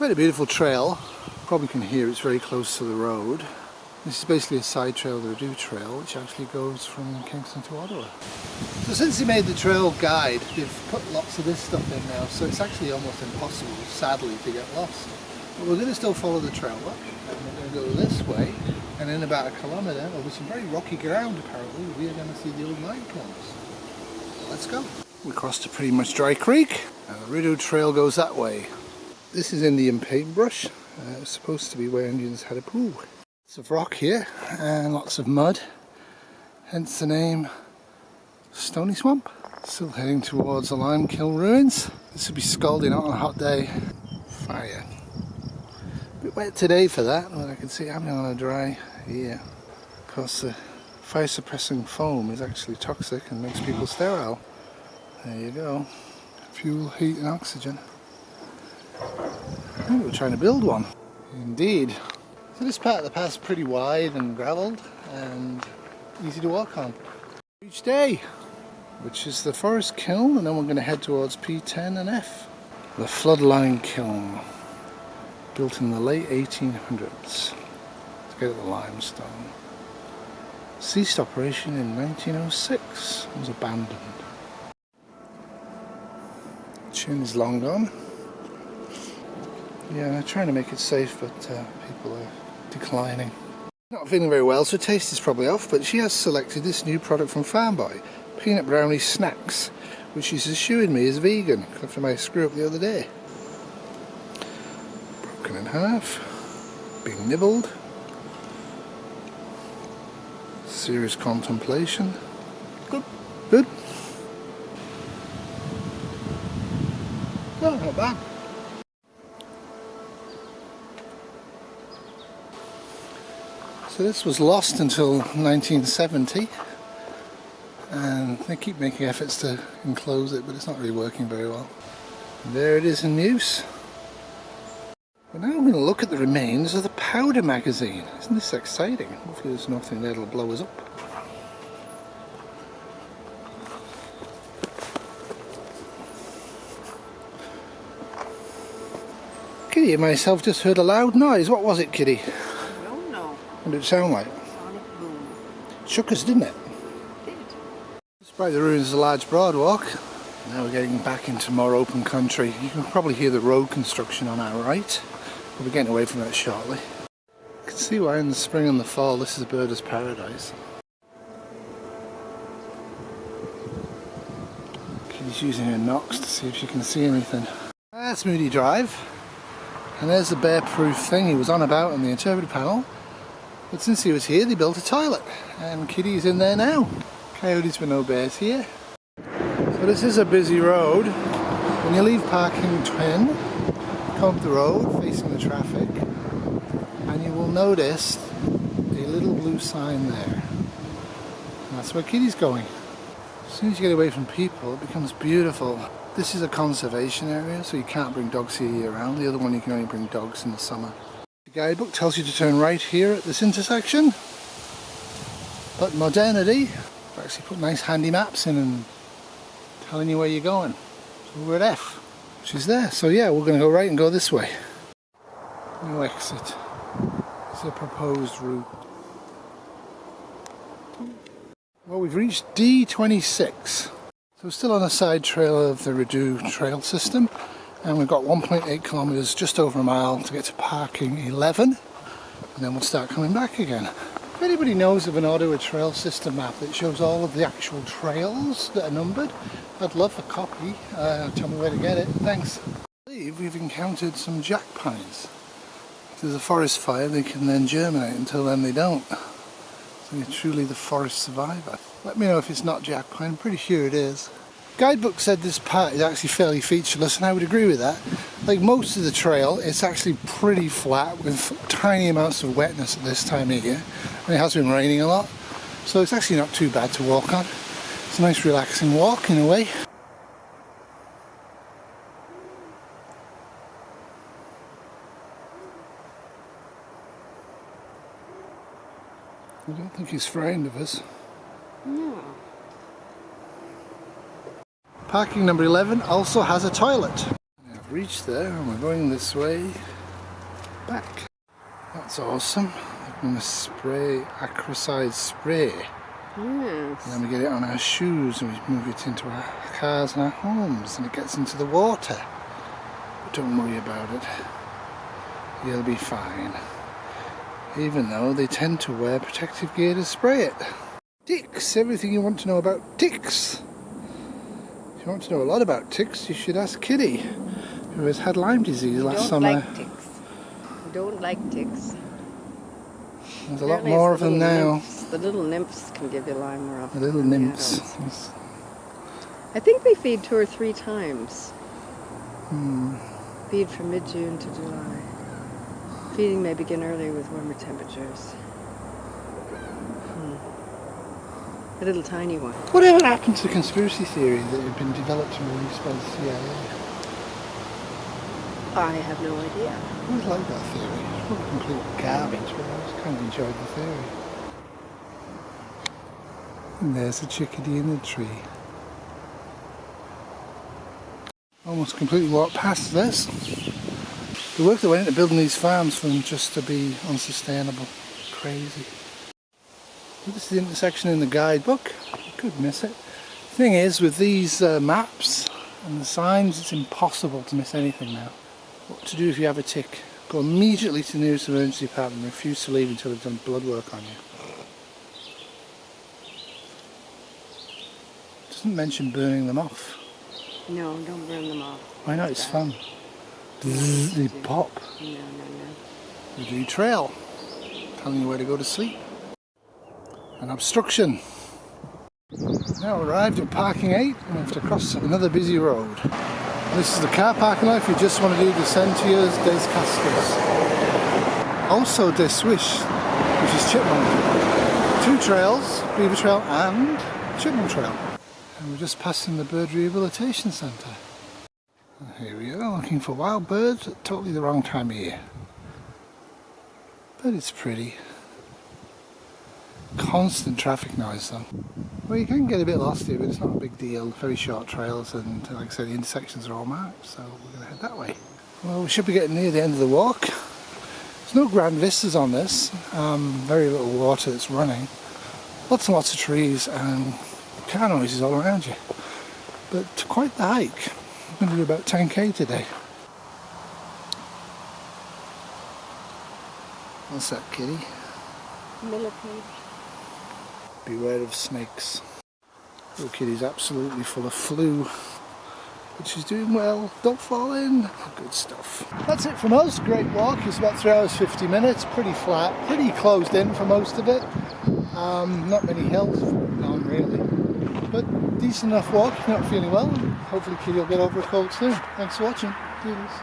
Quite a beautiful trail. Probably can hear it's very close to the road. This is basically a side trail, the Redu Trail, which actually goes from Kingston to Ottawa. So since they made the trail guide, they've put lots of this stuff in now, so it's actually almost impossible, sadly, to get lost. But we're going to still follow the trail up, and we're going to go this way, and in about a kilometre, over some very rocky ground apparently, we are going to see the old mine kilns. Let's go. We crossed a pretty much dry creek, and the Redu Trail goes that way. This is Indian paintbrush. It's supposed to be where Indians had a pool. Lots of rock here and lots of mud, hence the name Stony Swamp. Still heading towards the lime kiln ruins. This would be scalding hot on a hot day. Fire. A bit wet today for that, but I can see it happening on a dry year. Because the fire suppressing foam is actually toxic and makes people sterile. There you go. Fuel, heat and oxygen. I think we're trying to build one. Indeed. So this part of the path is pretty wide and gravelled and easy to walk on. Each day, which is the forest kiln, and then we're going to head towards P10 and F. The floodline kiln, built in the late 1800s to get at the limestone. Ceased operation in 1906, it was abandoned. Chin is long gone. Yeah, they're trying to make it safe, but people are declining. Not feeling very well, so taste is probably off, but she has selected this new product from Farm Boy, peanut brownie snacks, which she's assured me is vegan after my screw up the other day. Broken in half, being nibbled. Serious contemplation. Good. Good. No, not bad. So this was lost until 1970, and they keep making efforts to enclose it, but it's not really working very well. And there it is in use. But now I'm going to look at the remains of the powder magazine. Isn't this exciting? Hopefully there's nothing there that'll blow us up. Kitty and myself just heard a loud noise. What was it, Kitty? What did it sound like? Sonic boom. Shook us, didn't it? It did. Despite the ruins of a large broad walk, now we're getting back into more open country. You can probably hear the road construction on our right. We'll be getting away from that shortly. You can see why in the spring and the fall this is a birder's paradise. She's using her knocks to see if she can see anything. That's Moody Drive. And there's the bear-proof thing he was on about in the interpreter panel. But since he was here, they built a toilet, and Kitty's in there now. Coyotes but no bears here. So this is a busy road. When you leave parking Twin, come up the road facing the traffic, and you will notice a little blue sign there. And that's where Kitty's going. As soon as you get away from people, it becomes beautiful. This is a conservation area, so you can't bring dogs here year round. The other one you can only bring dogs in the summer. The guidebook tells you to turn right here at this intersection, but modernity actually put nice handy maps in and telling you where you're going. So we're at F, which is there. So yeah, we're going to go right and go this way. No exit. It's a proposed route. Well, we've reached D26. So we're still on a side trail of the Redu trail system. And we've got 1.8 kilometres, just over a mile, to get to parking 11, and then we'll start coming back again. If anybody knows of an Ottawa trail system map that shows all of the actual trails that are numbered, I'd love a copy. Tell me where to get it. Thanks. I believe we've encountered some jack pines. If there's a forest fire, they can then germinate. Until then, they don't. So you're truly the forest survivor. Let me know if it's not jack pine. I'm pretty sure it is. Guidebook said this part is actually fairly featureless, and I would agree with that. Like most of the trail, it's actually pretty flat with tiny amounts of wetness at this time of year, and it has been raining a lot, so it's actually not too bad to walk on. It's a nice relaxing walk in a way. I don't think he's frightened of us. No. Parking number 11 also has a toilet. reached there and we're going this way back. That's awesome. We're going to spray acricide spray. Yes. And then we get it on our shoes and we move it into our cars and our homes and it gets into the water. But don't worry about it. You'll be fine. Even though they tend to wear protective gear to spray it. Ticks, everything you want to know about ticks. If you want to know a lot about ticks, you should ask Kitty, who has had Lyme disease last summer. Don't like ticks. Don't like ticks. There's a lot more of them now. Nymphs. The little nymphs can give you Lyme more often. The little than nymphs. adults. I think they feed 2 or 3 times. Feed from mid-June to July. Feeding may begin early with warmer temperatures. A little tiny one. Whatever happened to the conspiracy theory that had been developed and released by the CIA? I have no idea. I always liked that theory. It's probably complete garbage, but I just kind of enjoyed the theory. And there's a chickadee in the tree. Almost completely walked past this. The work that went into building these farms for them just to be unsustainable. Crazy. This is the intersection in the guidebook. You could miss it. The thing is, with these maps and the signs, it's impossible to miss anything now. What to do if you have a tick? Go immediately to the nearest emergency department and refuse to leave until they've done blood work on you. It doesn't mention burning them off. No, don't burn them off. Why not? It's fun. They pop. No. You do trail, telling you where to go to sleep. An obstruction. Now arrived at parking 8 and we have to cross another busy road. This is the car parking lot if you just want to do the Sentiers des Cascos. Also des Swish, which is Chipmunk. 2 trails, Beaver Trail and Chipmunk Trail. And we're just passing the Bird Rehabilitation Centre. And here we are looking for wild birds at totally the wrong time of year. But it's pretty. Constant traffic noise though. Well, you can get a bit lost here, but it's not a big deal. Very short trails and like I said, the intersections are all marked, so we're going to head that way. Well, we should be getting near the end of the walk. There's no grand vistas on this. Very little water that's running. Lots and lots of trees and car noises all around you. But quite the hike. I'm going to do about 10k today. What's that, kitty? Millipede. Beware of snakes. Little kitty's absolutely full of flu, but she's doing well. Don't fall in. Good stuff. That's it from us. Great walk. It's about 3 hours 50 minutes. Pretty flat, pretty closed in for most of it. Not many hills, none really. But decent enough walk if you're not feeling well. Hopefully kitty will get over a cold soon. Thanks for watching. Cheers.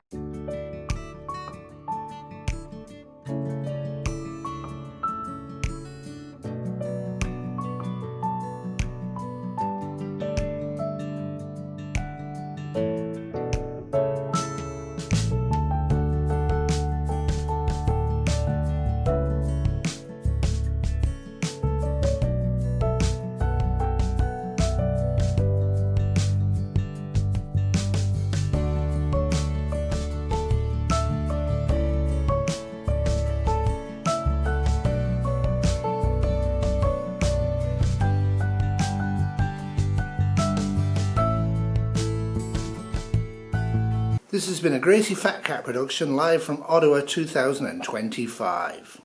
This has been a Gracie Fat Cat production live from Ottawa 2025.